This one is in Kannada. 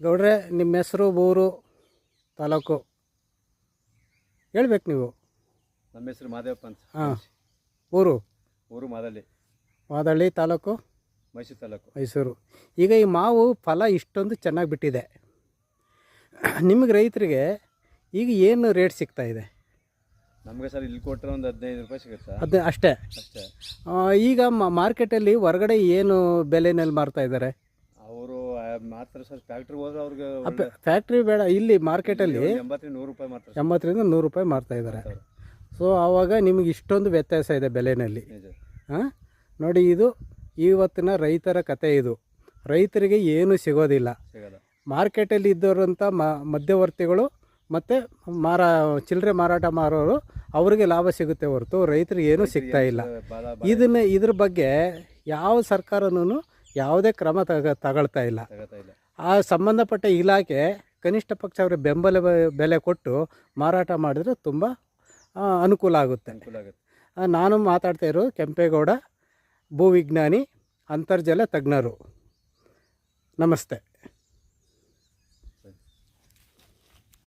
ಗೌಡ್ರೆ, ನಿಮ್ಮ ಹೆಸರು, ಊರು, ತಾಲೂಕು ಹೇಳ್ಬೇಕು ನೀವು. ನಮ್ಮ ಹೆಸರು ಮಾದೇವಪ್ಪ ಅಂತ. ಹಾಂ. ಊರು ಮಾದಳ್ಳಿ, ತಾಲೂಕು ಮೈಸೂರು. ಈಗ ಈ ಮಾವು ಫಲ ಇಷ್ಟೊಂದು ಚೆನ್ನಾಗಿ ಬಿಟ್ಟಿದೆ. ನಿಮಗೆ ರೈತರಿಗೆ ಈಗ ಏನು ರೇಟ್ ಸಿಗ್ತಾ ಇದೆ? ನಮಗೆ ಸರ್ ಇಲ್ಲಿ ಕೊಟ್ಟರೆ ಒಂದು 15 ರೂಪಾಯಿ ಸಿಗುತ್ತೆ. ಅದು ಅಷ್ಟೇ. ಈಗ ಮಾರ್ಕೆಟಲ್ಲಿ ಹೊರಗಡೆ ಏನು ಬೆಲೆನಲ್ಲಿ ಮಾರ್ತಾ ಇದ್ದಾರೆ? ಅವರು ಮಾತ್ರ ಸರ್ ಫ್ಯಾಕ್ಟ್ರಿಗೆ ಹೋದ್ರೆ ಅವ್ರಿಗೆ ಫ್ಯಾಕ್ಟ್ರಿ ಬೇಡ, ಇಲ್ಲಿ ಮಾರ್ಕೆಟಲ್ಲಿ 80-100 ರೂಪಾಯಿ ಮಾತ್ರ. 80ರಿಂದ 100 ರೂಪಾಯಿ ಮಾರ್ತಾ ಇದ್ದಾರೆ. ಸೊ ಆವಾಗ ನಿಮಗೆ ಇಷ್ಟೊಂದು ವ್ಯತ್ಯಾಸ ಇದೆ ಬೆಲೆಯಲ್ಲಿ. ಹಾಂ, ನೋಡಿ, ಇದು ಇವತ್ತಿನ ರೈತರ ಕತೆ. ಇದು ರೈತರಿಗೆ ಏನು ಸಿಗೋದಿಲ್ಲ. ಮಾರ್ಕೆಟಲ್ಲಿ ಇದ್ದವರಂಥ ಮಧ್ಯವರ್ತಿಗಳು ಮತ್ತು ಚಿಲ್ಲರೆ ಮಾರಾಟ ಮಾರೋರು ಅವರಿಗೆ ಲಾಭ ಸಿಗುತ್ತೆ ಹೊರತು ರೈತರಿಗೆ ಏನೂ ಸಿಗ್ತಾ ಇಲ್ಲ. ಇದ್ರ ಬಗ್ಗೆ ಯಾವ ಸರ್ಕಾರನೂ ಯಾವುದೇ ಕ್ರಮ ತಗೊಳ್ತಾ ಇಲ್ಲ. ಆ ಸಂಬಂಧಪಟ್ಟ ಇಲಾಖೆ ಕನಿಷ್ಠ ಪಕ್ಷ ಅವರಿಗೆ ಬೆಂಬಲ ಬೆಲೆ ಕೊಟ್ಟು ಮಾರಾಟ ಮಾಡಿದ್ರೆ ತುಂಬ ಅನುಕೂಲ ಆಗುತ್ತೆ. ನಾನು ಮಾತಾಡ್ತಾ ಇರೋದು ಕೆಂಪೇಗೌಡ, ಭೂವಿಜ್ಞಾನಿ, ಅಂತರ್ಜಲ ತಜ್ಞರು. ನಮಸ್ತೆ.